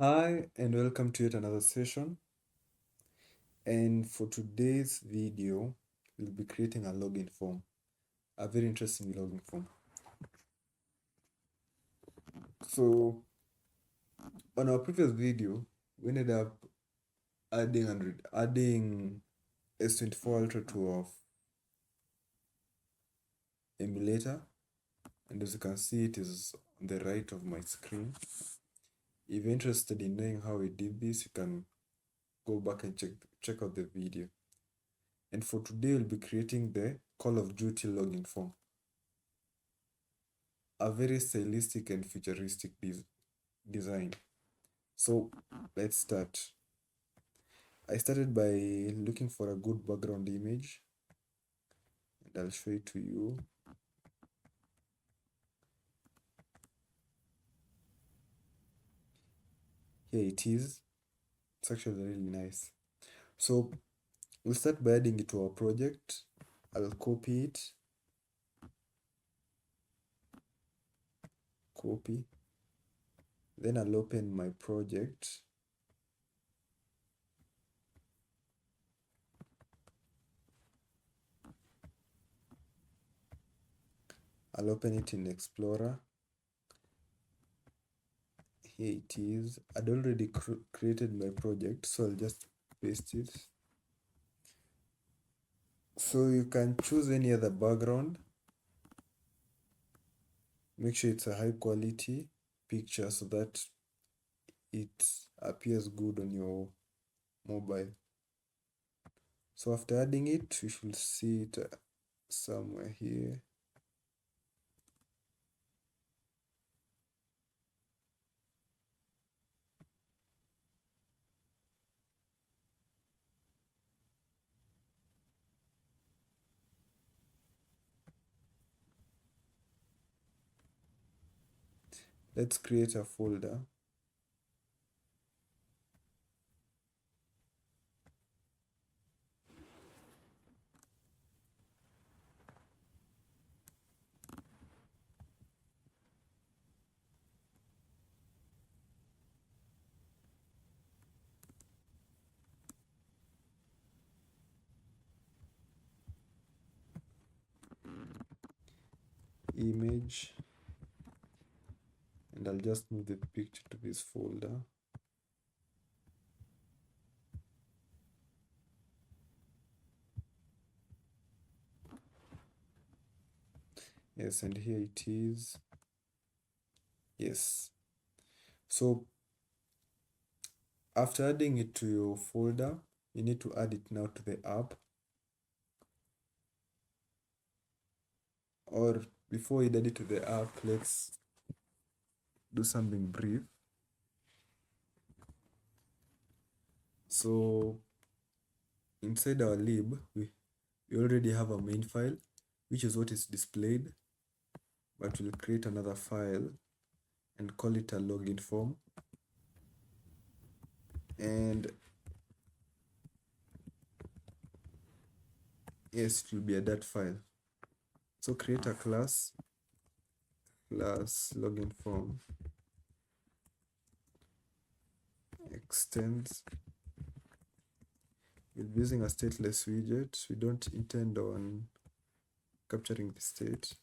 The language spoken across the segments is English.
Hi and welcome to yet another session. And for today's video, we'll be creating a login form, a very interesting login form. So on our previous video, we ended up adding S24 Ultra to our emulator, and as you can see, it is on the right of my screen. If you're interested in knowing how we did this, you can go back and check out the video. And for today, we'll be creating the Call of Duty login form. A very stylistic and futuristic design. So let's start. I started by looking for a good background image, and I'll show it to you. Here it is. It's actually really nice. So we'll start by adding it to our project. I'll copy it, copy. Then I'll open my project. I'll open it in Explorer. Here it is. I'd already created my project, so I'll just paste it. So you can choose any other background. Make sure it's a high quality picture so that it appears good on your mobile. So after adding it, you should see it somewhere here. Let's create a folder. Image, and I'll just move the picture to this folder. Yes, and here it is. Yes. So after adding it to your folder, you need to add it now to the app. Or before you add it to the app, let's do something brief. So inside our lib, we already have a main file, which is what is displayed, but we'll create another file and call it a login form. And yes, it will be a dat file. So create a class login form extends. We'll be using a stateless widget. We don't intend on capturing the state.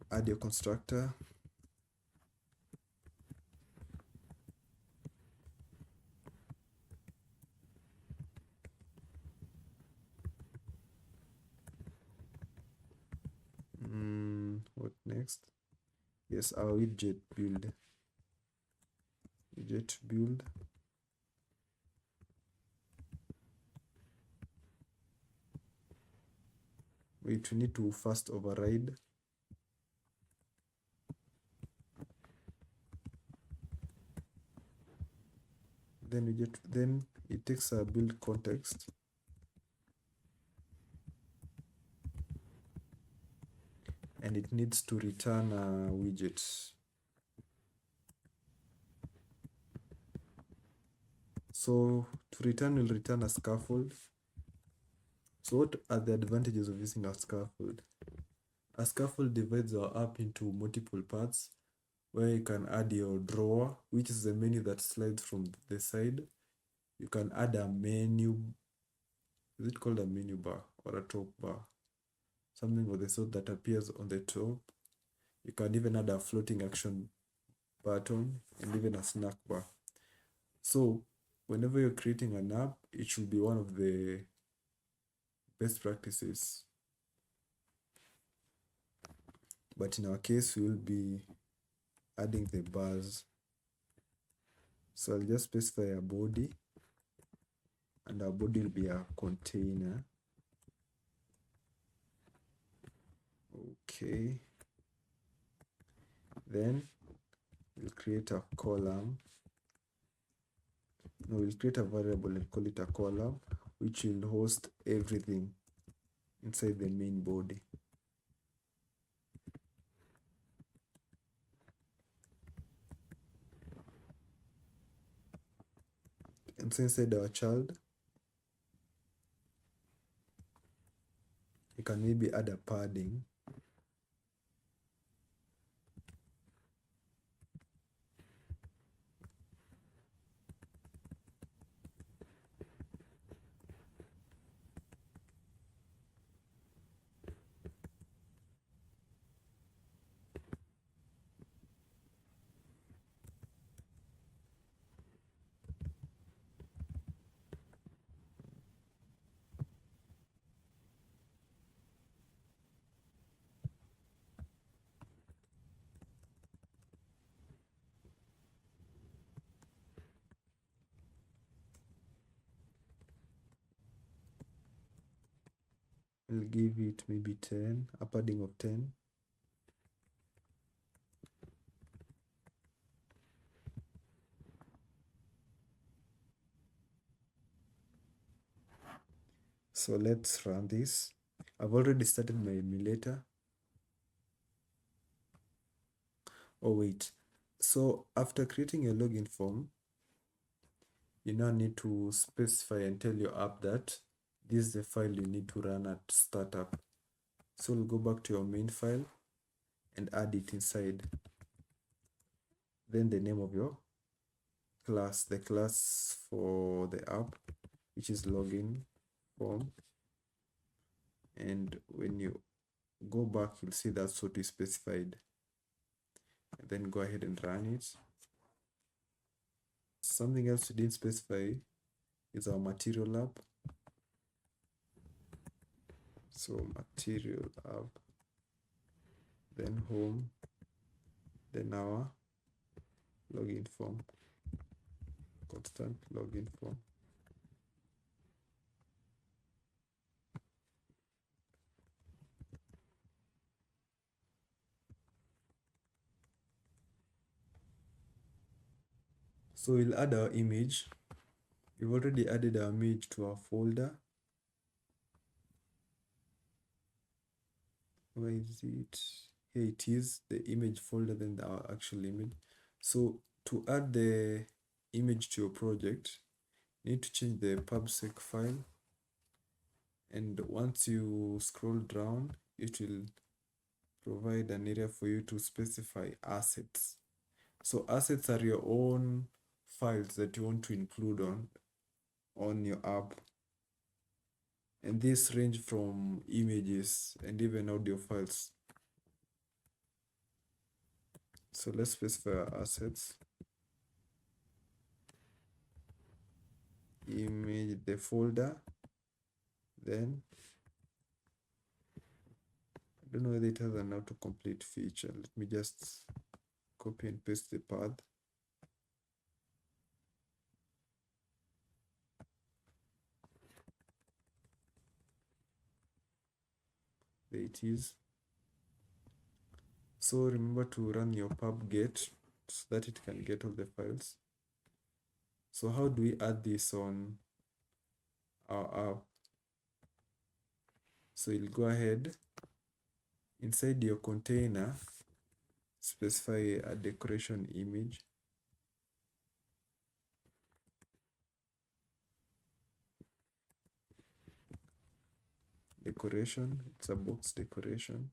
Add your constructor. What next? Yes, our widget build. Widget build. We need to first override. Then it takes a build context. And it needs to return a widget. So to return, we'll return a scaffold. So what are the advantages of using a scaffold? A scaffold divides our app into multiple parts where you can add your drawer, which is the menu that slides from the side. You can add a menu. Is it called a menu bar or a top bar? Something of the sort that appears on the top. You can even add a floating action button and even a snack bar. So whenever you're creating an app, it should be one of the best practices. But in our case, we will be adding the bars. So I'll just specify a body, and our body will be a container. Okay. Then we'll create a column. No, we'll create a variable and call it a column, which will host everything inside the main body. And so inside our child, you can maybe add a padding. We'll give it maybe 10, a padding of 10. So let's run this. I've already started my emulator. Oh wait, so after creating a login form, you now need to specify and tell your app that this is the file you need to run at startup. So we'll go back to your main file and add it inside. Then the name of your class, the class for the app, which is login form. And when you go back, you'll see that's what we specified. And then go ahead and run it. Something else we didn't specify is our material app. So material app, then home, then our login form, constant login form. So we'll add our image. We've already added our image to our folder. Where is it? Here it is, the image folder, then our actual image. So to add the image to your project, you need to change the pubsec file. And once you scroll down, it will provide an area for you to specify assets. So assets are your own files that you want to include on your app. And these range from images and even audio files. So let's specify our assets. Image, the folder. Then, I don't know whether it has an autocomplete feature. Let me just copy and paste the path. There it is. So remember to run your pub-get so that it can get all the files. So how do we add this on our app? So you'll go ahead, inside your container, specify a decoration image. Decoration, it's a box decoration.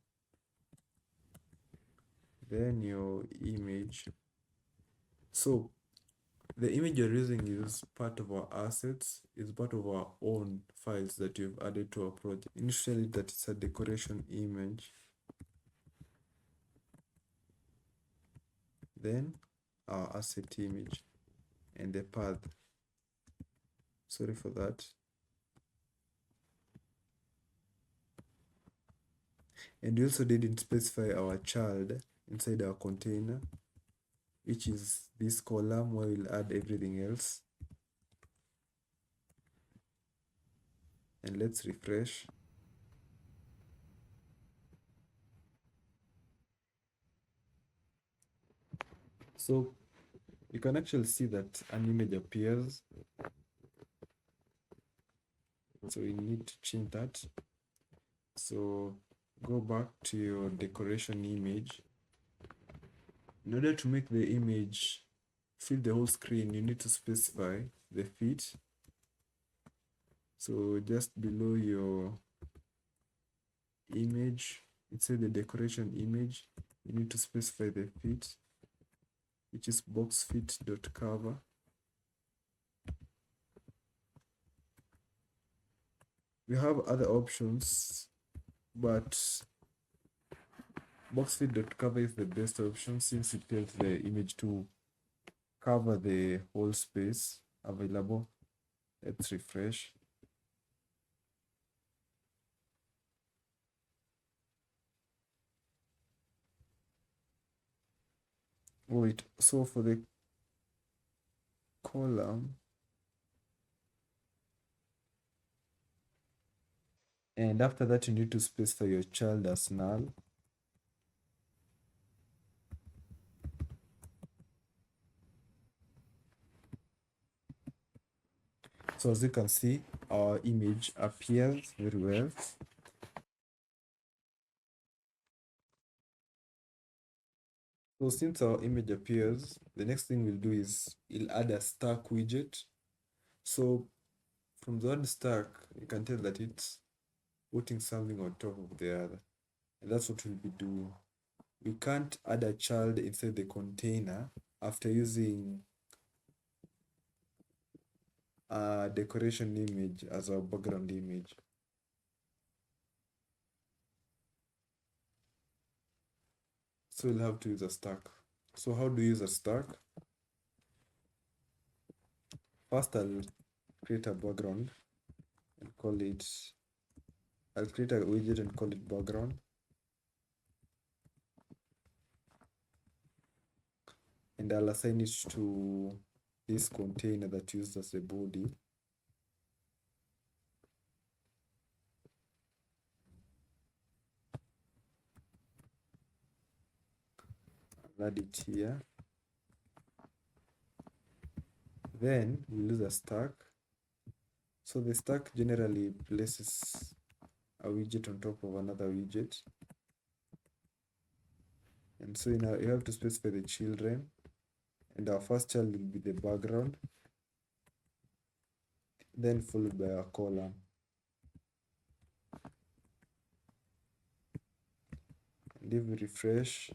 then your image. So the image you're using is part of our assets, is part of our own files that you've added to our project. Initially that is a decoration image, then our asset image and the path. Sorry for that. And we also didn't specify our child inside our container, which is this column where we'll add everything else. And let's refresh. So you can actually see that an image appears. So we need to change that. So go back to your decoration image. In order to make the image fill the whole screen, you need to specify the fit. So just below your image, inside the decoration image, you need to specify the fit, which is boxfit.cover. We have other options, but boxfit.cover is the best option since it tells the image to cover the whole space available. Let's refresh. Wait, so for the column, and after that you need to specify your child as null. So as you can see, our image appears very well. So since our image appears, the next thing we'll do is we'll add a stack widget. So from the word stack, you can tell that it's putting something on top of the other. And that's what we'll be doing. We can't add a child inside the container after using a decoration image as our background image. So we'll have to use a stack. So how do you use a stack? First, I'll create a background and call it, I'll create a widget and call it background. And I'll assign it to this container that used as a body. I'll add it here. Then we'll use a stack. So the stack generally places a widget on top of another widget. And so now you have to specify the children. And our first child will be the background, then followed by a column. And if we refresh,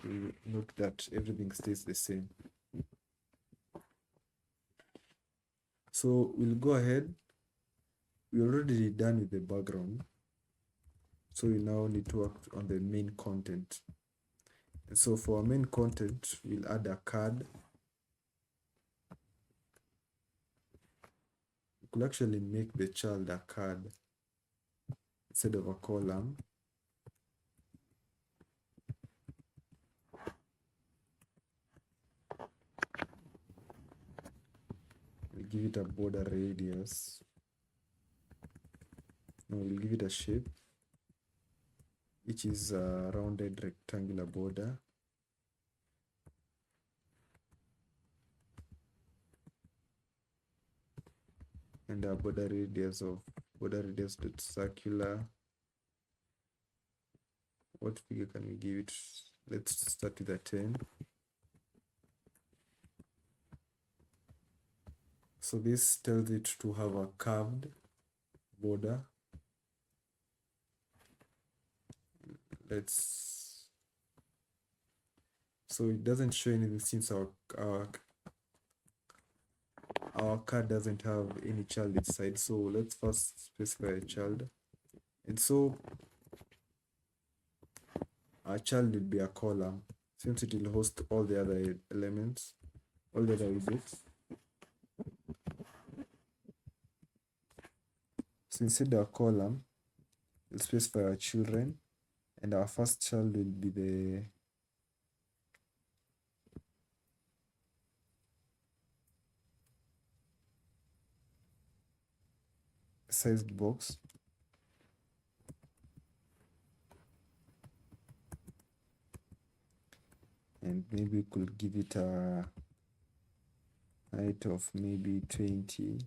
we note that everything stays the same. So we'll go ahead. We're already done with the background. So we now need to work on the main content. And so for our main content, we'll add a card. We could actually make the child a card instead of a column. We'll give it a border radius. No, we'll give it a shape, which is a rounded rectangular border. And a border radius of circular. What figure can we give it? Let's start with a 10. So this tells it to have a curved border. Let's So it doesn't show anything since our card doesn't have any child inside. So let's first specify a child. And so our child will be a column since it will host all the other elements, all the other widgets. So instead of a column, we'll specify our children, and our first child will be the sized box. And maybe we could give it a height of maybe 20.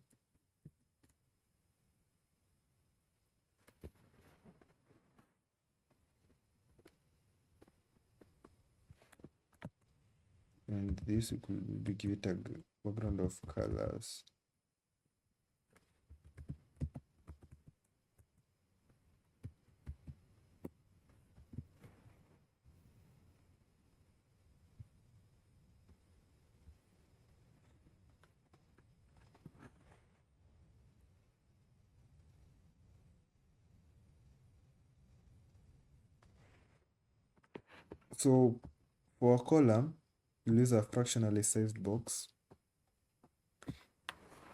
And this we could maybe give it a background of colors. So for a column, we'll use a fractionally sized box.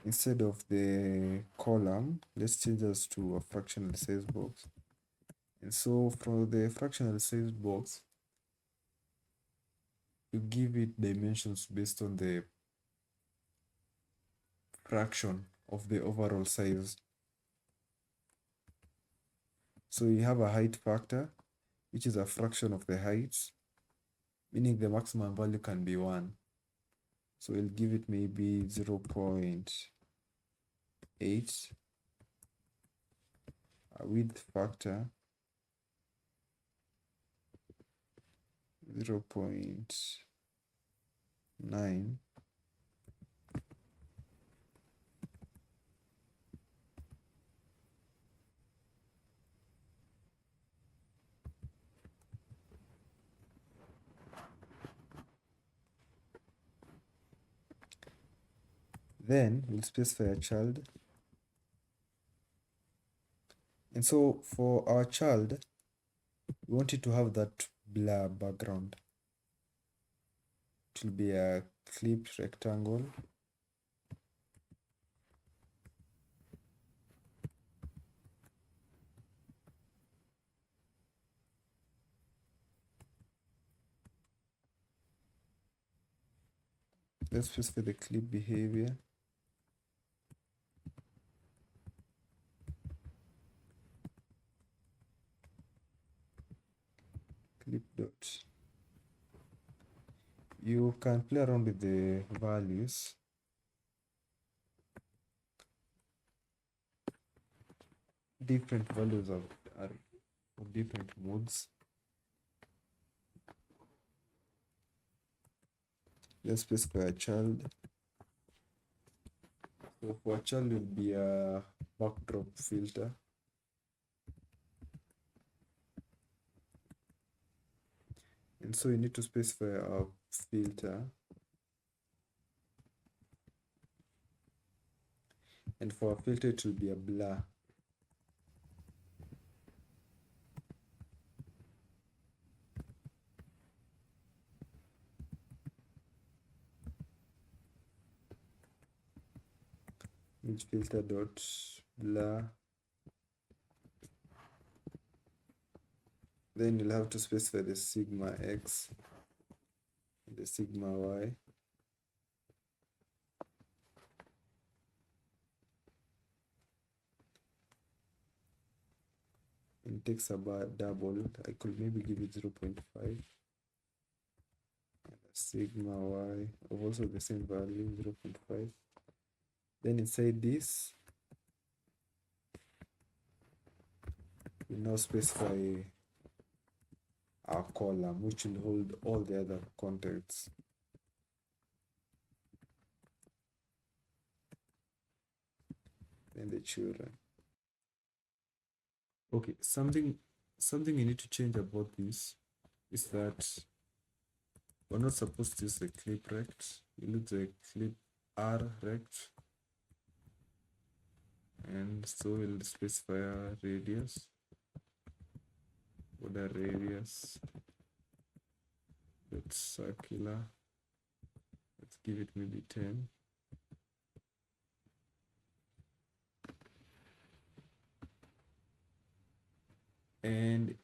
Instead of the column, let's change this to a fractionally sized box. And so for the fractional sized box, you give it dimensions based on the fraction of the overall size. So you have a height factor, which is a fraction of the height, meaning the maximum value can be 1. So we'll give it maybe 0.8. A width factor 0.9. Then we'll specify a child. And so for our child, we want it to have that blur background. It will be a clipped rectangle. Let's specify the clip behavior. Clip dot. You can play around with the values. Different values are of different modes. Let's specify a child. So for a child will be a backdrop filter. And so you need to specify a filter. And for a filter, it will be a blur. Image filter dot blur. Then you'll have to specify the sigma x, the sigma y. It takes about double. I could maybe give it 0.5. Sigma y of also the same value, 0.5. Then inside this, we now specify our column, which will hold all the other contents. And the children. Okay, something you need to change about this is that we're not supposed to use the clip rect. We use the clip r rect, and so we'll specify our radius, border radius, that's circular. Let's give it maybe 10. And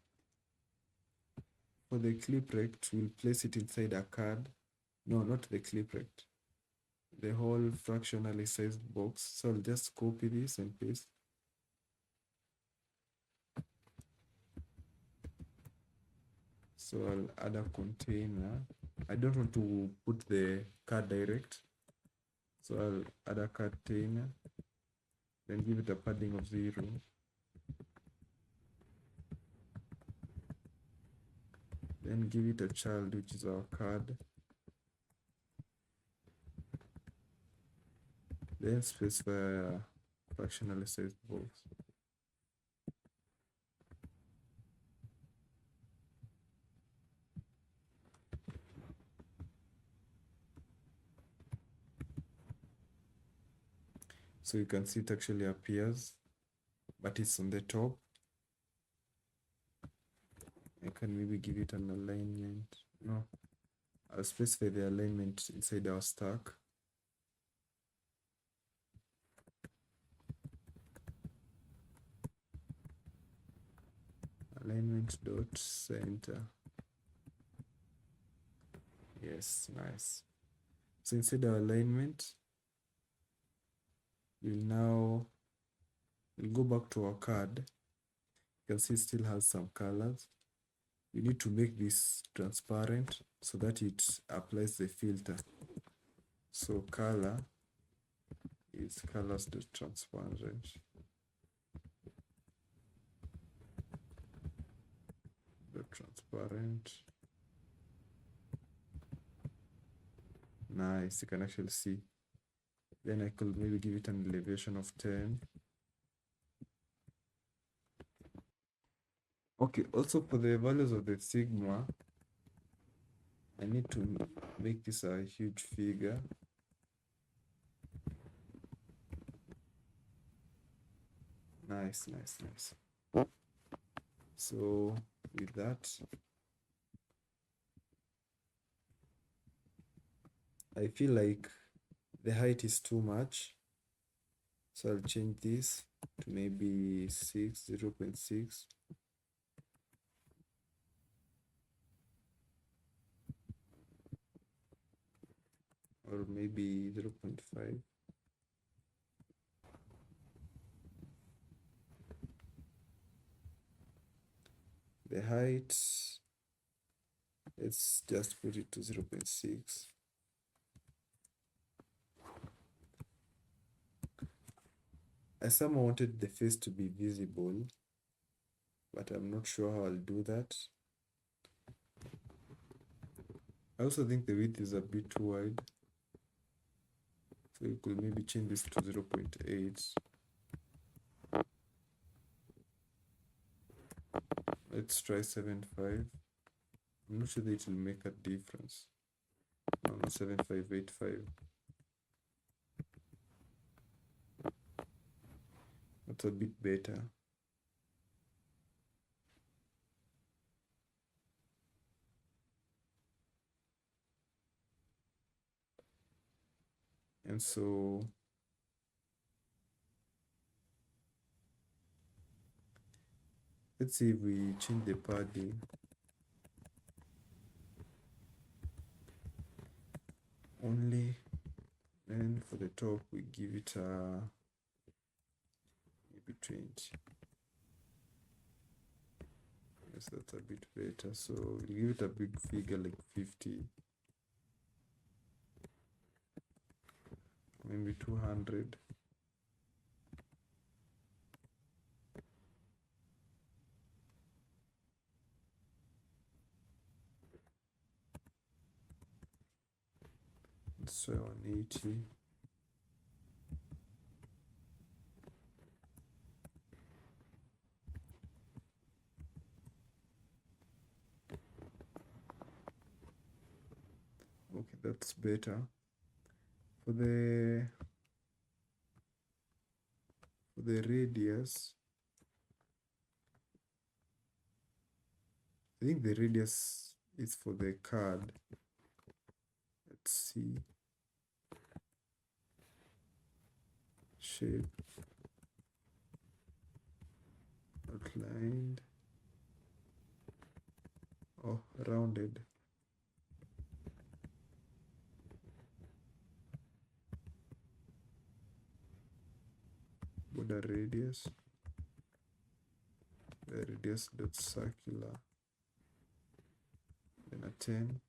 for the clip rect, we'll place it inside a card. No, not the clip rect, the whole fractionally sized box. So I'll just copy this and paste. So I'll add a container. I don't want to put the card direct, so I'll add a container, then give it a padding of 0. Then give it a child, which is our card. Then specify a fractionally sized box. So you can see it actually appears, but it's on the top. I can maybe give it an alignment. No, I'll specify the alignment inside our stack. Alignment dot center. Yes, nice. So inside our alignment, we'll go back to our card. You can see it still has some colors. We need to make this transparent so that it applies the filter. So color is colors.transparent. Transparent. Nice, you can actually see. Then I could maybe give it an elevation of 10. Okay, also for the values of the sigma, I need to make this a huge figure. Nice, nice, nice. So with that, I feel like the height is too much. So I'll change this to maybe 0.6. Or maybe 0.5. The height, let's just put it to 0.6. I somehow wanted the face to be visible, but I'm not sure how I'll do that. I also think the width is a bit too wide. So you could maybe change this to 0.8. Let's try 7.5. I'm not sure that it will make a difference. No, 7.585. That's a bit better. And so let's see if we change the padding. Only, and for the top we give it a maybe 20. Yes, that's a bit better. So we'll give it a big figure like 50. Maybe 200. Let's try 180. Okay, that's better. For the radius, I think the radius is for the card. Let's see. Shape. Outlined. Oh, rounded. Border radius. The radius dot circular. Then a 10.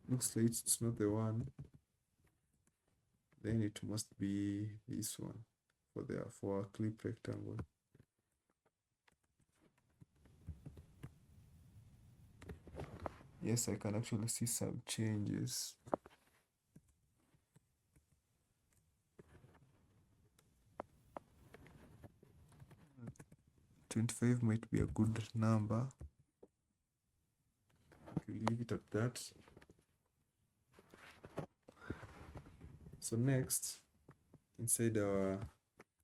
Looks like it's not the one. Then it must be this one for a clip rectangle. Yes, I can actually see some changes. $25 might be a good number. We'll leave it at that. So next, inside our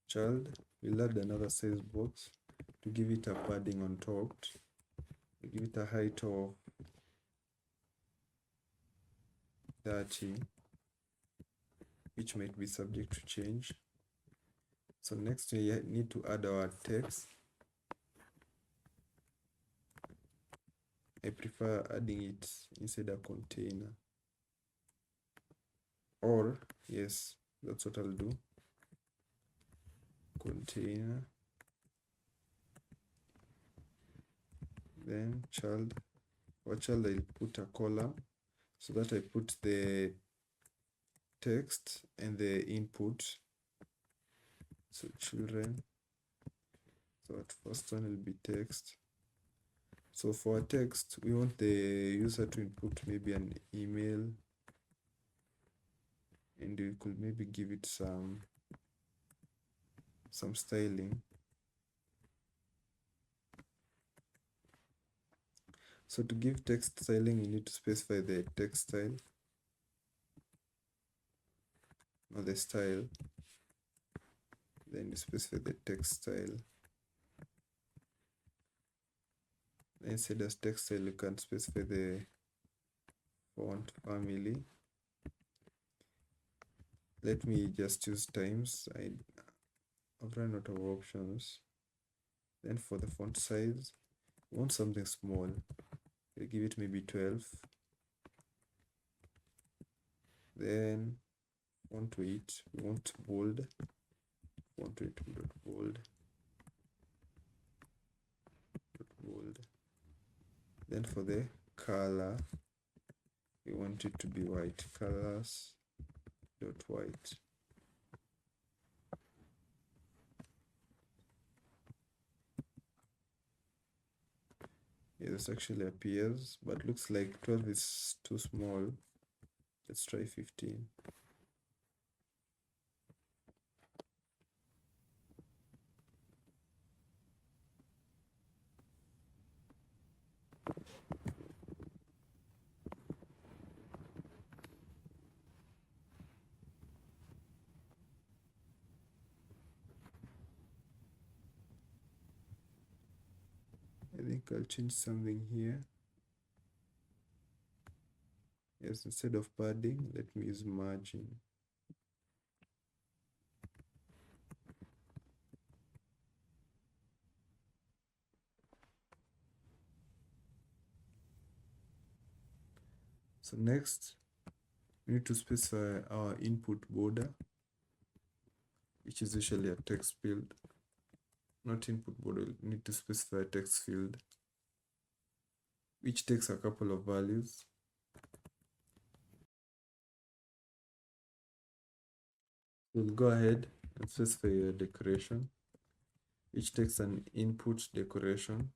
child, we'll add another size box to give it a padding on top. We'll give it a height of 30, which might be subject to change. So next we need to add our text. I prefer adding it inside a container. Or, yes, that's what I'll do. Container. Then child. For child, I'll put a column so that I put the text and the input. So children. So at first one will be text. So for text, we want the user to input maybe an email, and we could maybe give it some styling. So to give text styling, you need to specify the text style or the style. Then you specify the text style. Then inside as text style, you can specify the font family. Let me just choose Times. I've run out of options. Then for the font size, I want something small. I'll give it maybe 12. Then font weight, we want bold. Font weight dot bold. Bold. Then for the color, we want it to be white. Colors dot white. Yeah, this actually appears, but looks like 12 is too small. Let's try 15. I think I'll change something here. Yes, instead of padding, let me use margin. So next, we need to specify our input border, which is usually a text field. Not input border, we need to specify a text field, which takes a couple of values. We'll go ahead and specify a decoration, which takes an input decoration.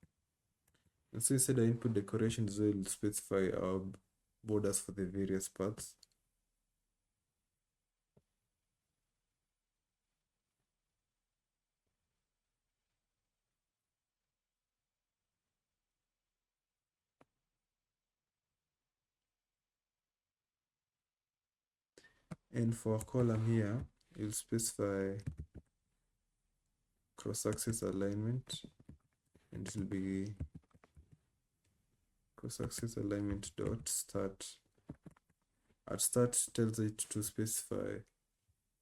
And so inside the input decorations, we'll specify our borders for the various parts. And for a column here, you'll specify cross-axis alignment, and it will be cross-axis alignment dot start. At start tells it to specify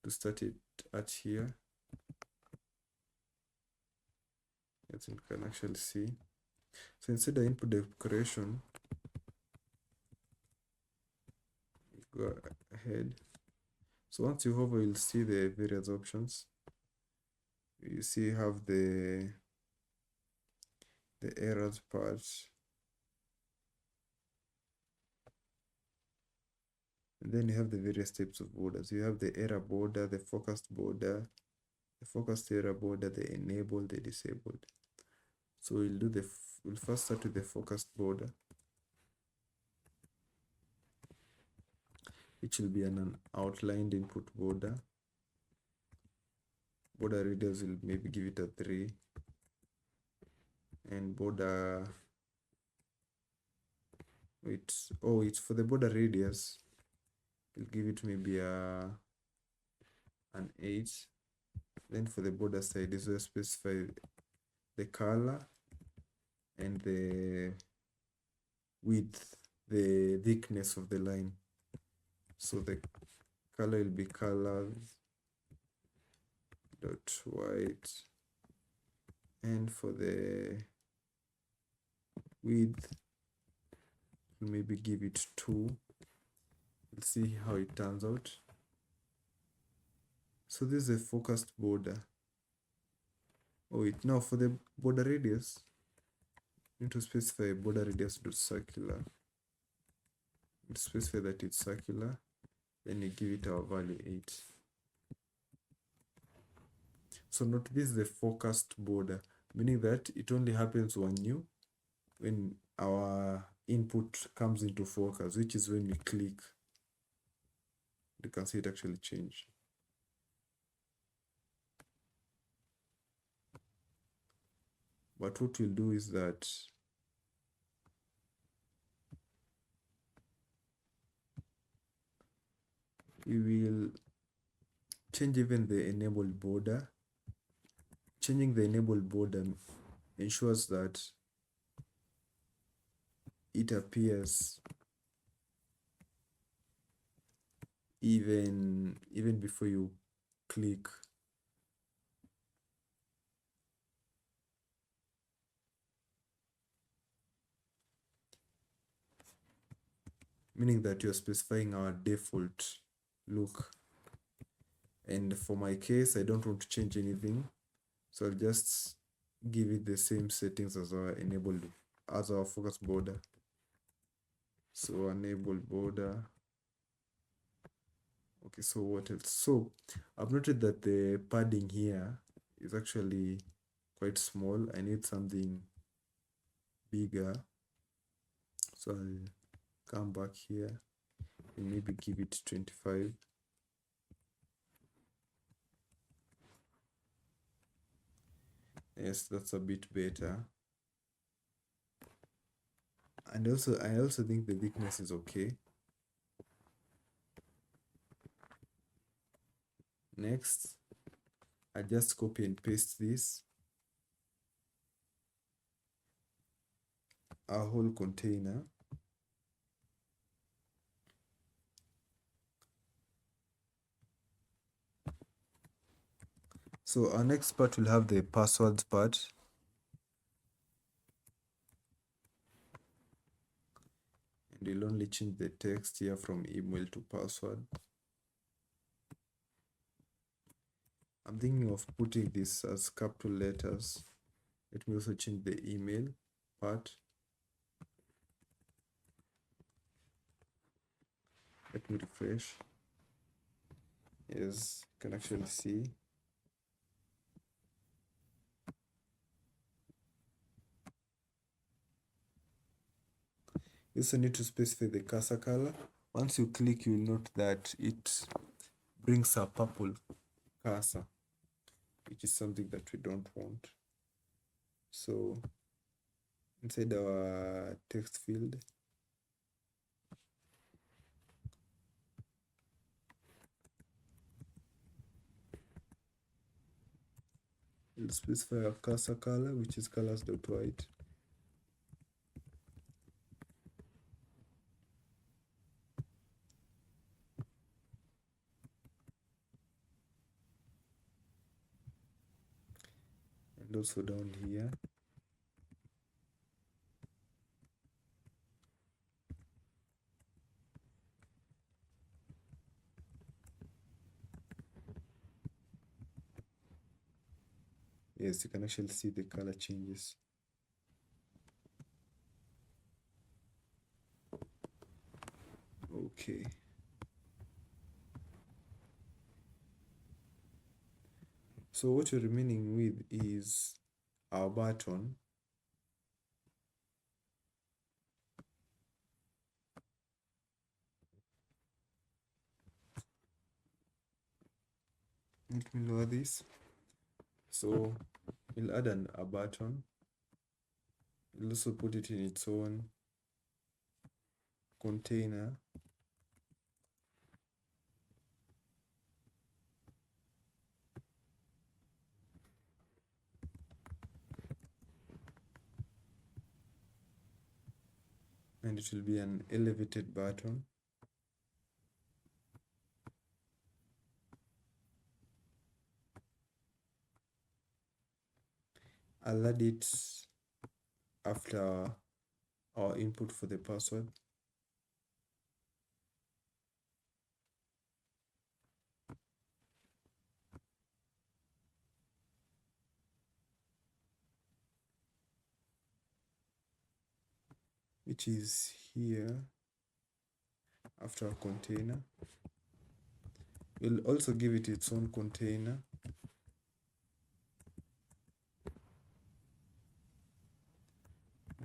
to start it at here, as you can actually see. So instead of input decoration, go ahead. So once you hover, you'll see the various options. You see you have the errors part, and then you have the various types of borders. You have the error border, the focused border, the focused error border, the enabled, the disabled. So we'll first start with the focused border, which will be an outlined input border. Border radius will maybe give it a 3, and border it's for the border radius, we'll give it maybe an 8. Then for the border side is where specify the color and the width, the thickness of the line. So the color will be colors dot white, and for the width, we'll maybe give it 2. We'll see how it turns out. So this is a focused border. Now for the border radius, you need to specify border radius dot circular. You specify that it's circular, then you give it our value 8. So note this is the focused border, meaning that it only happens when our input comes into focus, which is when we click. You can see it actually change. But what we'll do is that we will change even the enabled border. Changing the enabled border ensures that it appears even before you click. Meaning that you're specifying our default look. And for my case, I don't want to change anything, so I'll just give it the same settings as our focus border. So enable border. Okay, so what else? So I've noted that the padding here is actually quite small. I need something bigger. So I'll come back here and maybe give it 25. Yes, that's a bit better. And I also think the thickness is okay. Next, I just copy and paste this, a whole container. So our next part will have the passwords part. And we'll only change the text here from email to password. I'm thinking of putting this as capital letters. Let me also change the email part. Let me refresh. Yes, you can actually see. You also need to specify the cursor color. Once you click, you will note that it brings a purple cursor, which is something that we don't want. So inside our text field, We'll specify our cursor color, which is colors.white. And also down here, yes, you can actually see the color changes. Okay. So what you're remaining with is our button. Let me lower this. So we'll add a button. We'll also put it in its own container. And it will be an elevated button. I'll add it after our input for the password. Which is here after our container. We'll also give it its own container.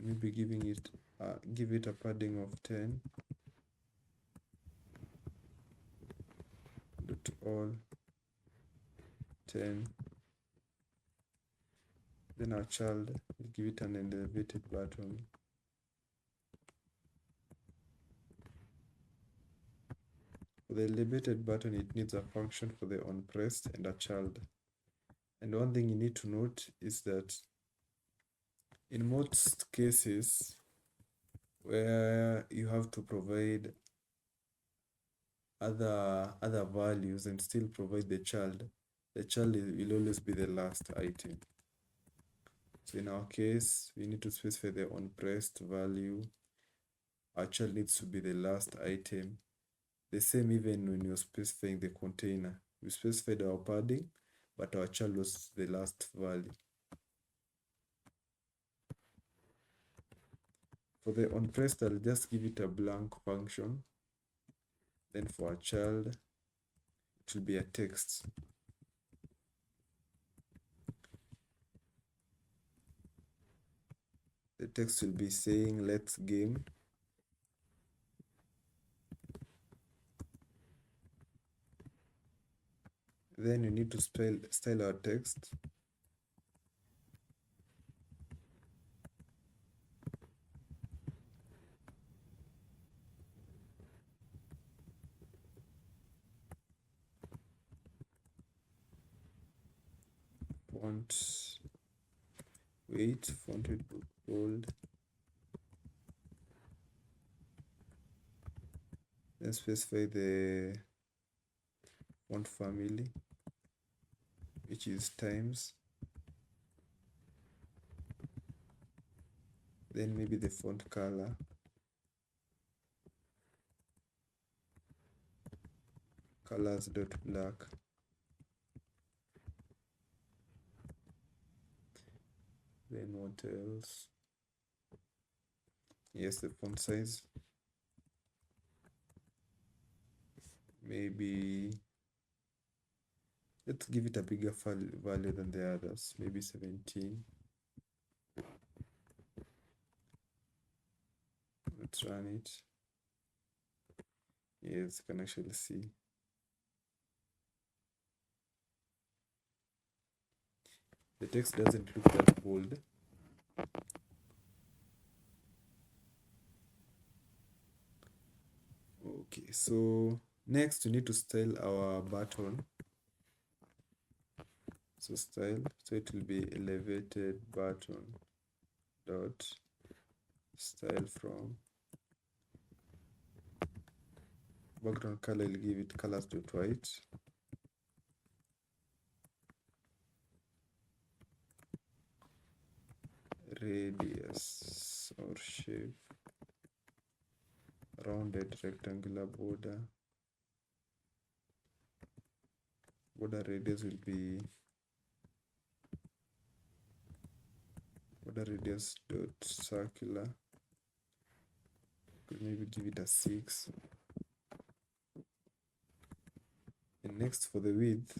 Maybe give it a padding of 10. Dot all 10. Then our child, will give it an elevated button. For the elevated button, it needs a function for the onPressed and a child. And one thing you need to note is that in most cases where you have to provide other values and still provide the child will always be the last item. So in our case, we need to specify the onPressed value. Our child needs to be the last item. The same even when you're specifying the container. We specified our padding, but our child was the last value. For the onPressed, I'll just give it a blank function. Then for our child, it will be a text. The text will be saying, let's game. Then you need to style our text. Font weight bold. Then specify the font family, which is Times. Then maybe the font color. Colors.black. Then what else? Yes, the font size. Maybe let's give it a bigger value than the others. Maybe 17. Let's run it. Yes, you can actually see. The text doesn't look that bold. Okay, so next we need to style our button. So style, so it will be elevated button dot style from background color. I'll give it colors dot white. Radius or shape, rounded rectangular border. Border radius will be border radius dot circular. Could maybe give it a 6. And next for the width,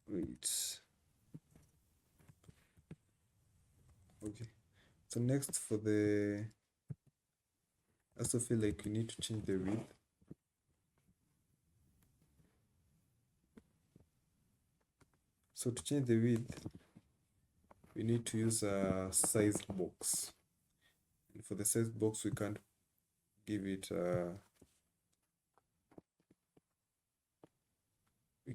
wait. Okay. So next for the, I also feel like we need to change the width. So to change the width, we need to use a size box. And for the size box, we can't give it we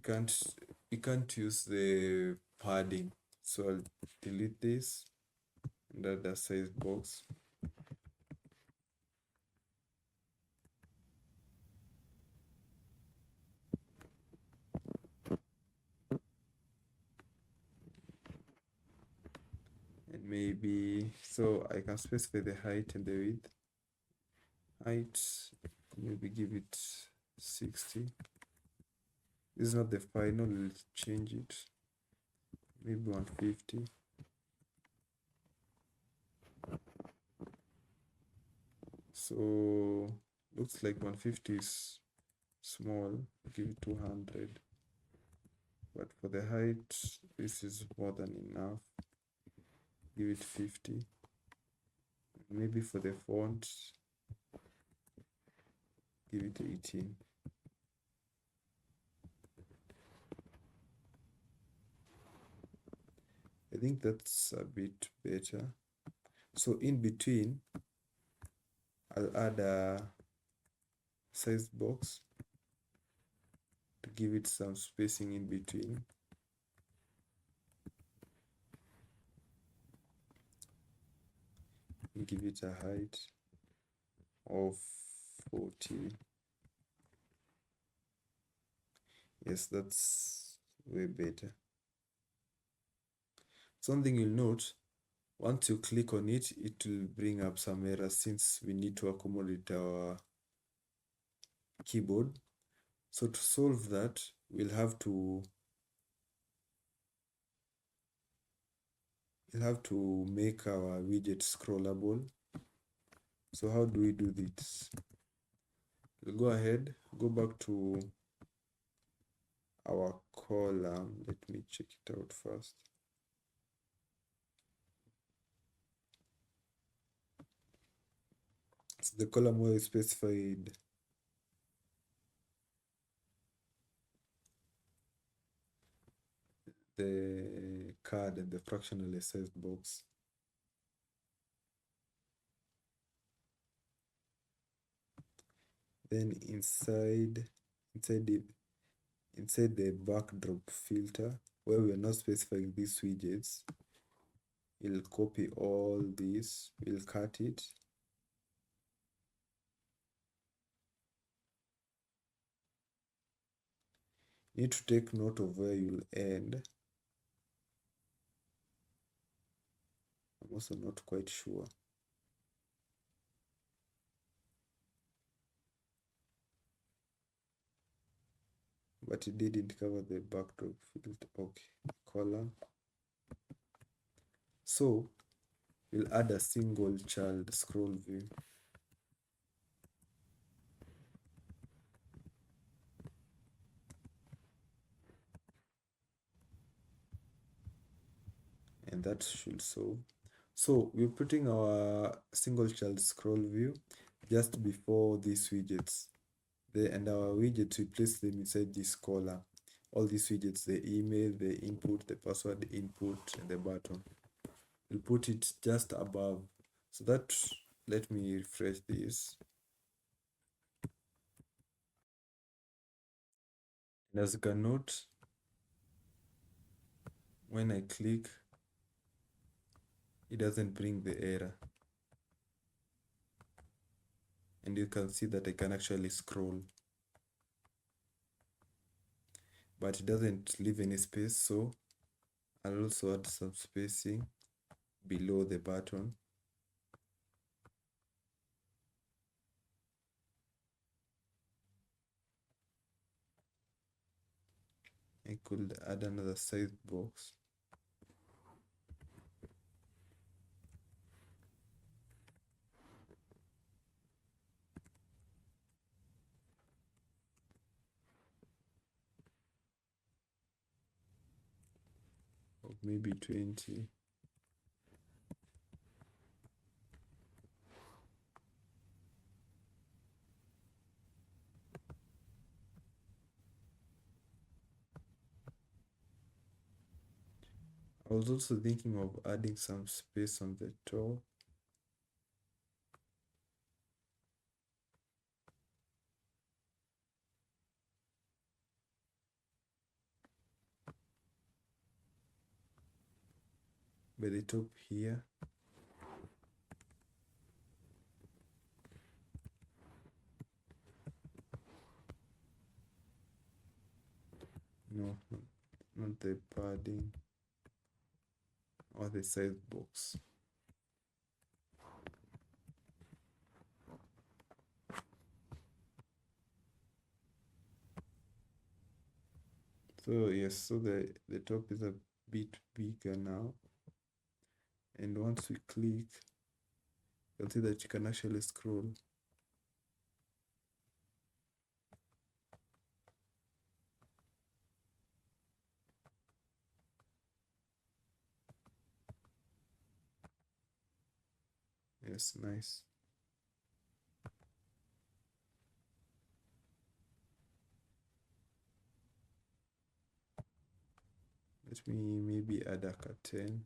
can't use the padding. So I'll delete this and add a size box. And maybe, so I can specify the height and the width. Height, maybe give it 60. This is not the final, we'll change it. Maybe 150. So looks like 150 is small, give it 200. But for the height, this is more than enough. Give it 50. Maybe for the font, give it 18. I think that's a bit better. So in between, I'll add a size box to give it some spacing in between. Give it a height of 40. Yes, that's way better. Something you'll note, once you click on it, it will bring up some errors since we need to accommodate our keyboard. So to solve that, we'll have to make our widget scrollable. So how do we do this? We'll go ahead, go back to our column. Let me check it out first. So the column where we specified the card and the fractional size box. Then inside the backdrop filter, where we are not specifying these widgets, we'll copy all this, we'll cut it. You need to take note of where you'll end. I'm also not quite sure. But it didn't cover the backdrop filter. Okay, column. So we'll add a single child scroll view. And that should solve. So we're putting our single child scroll view just before these widgets. And our widgets, we place them inside this column. All these widgets, the email, the input, the password input, and the button. we'll put it just above. So that, let me refresh this. And as you can note, when I click, it doesn't bring the error. And you can see that I can actually scroll, but it doesn't leave any space. So I'll also add some spacing below the button. I could add another size box. Of maybe 20. I was also thinking of adding some space on the top. By the top here. No, not the padding or the size box. So yes, so the top is a bit bigger now. And once we click, you'll see that you can actually scroll. Yes, nice. Let me maybe add a curtain.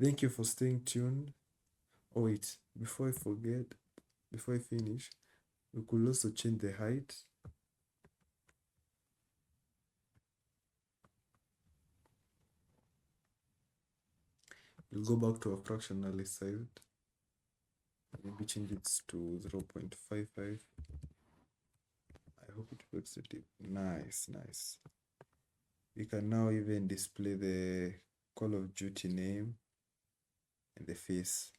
Thank you for staying tuned. Oh wait, before I forget, before I finish, we could also change the height. We'll go back to our fractionally sized. Maybe change it to 0.55. I hope it works with it. Nice, nice. We can now even display the Call of Duty name and the face.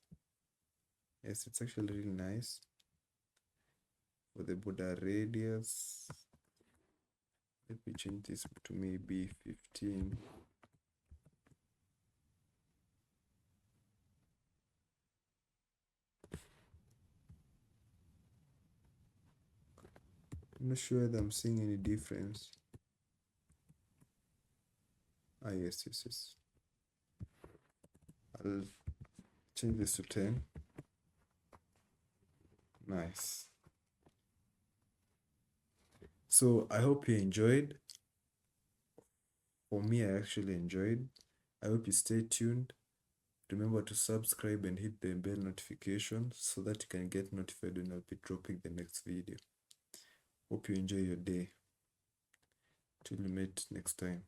Yes, it's actually really nice. For the border radius, let me change this to maybe 15. I'm not sure that I'm seeing any difference. Ah, yes, yes, yes. I'll change this to 10. Nice. So I hope you enjoyed. For me, I actually enjoyed. I hope you stay tuned. Remember to subscribe and hit the bell notification so that you can get notified when I'll be dropping the next video. Hope you enjoy your day. Till we meet next time.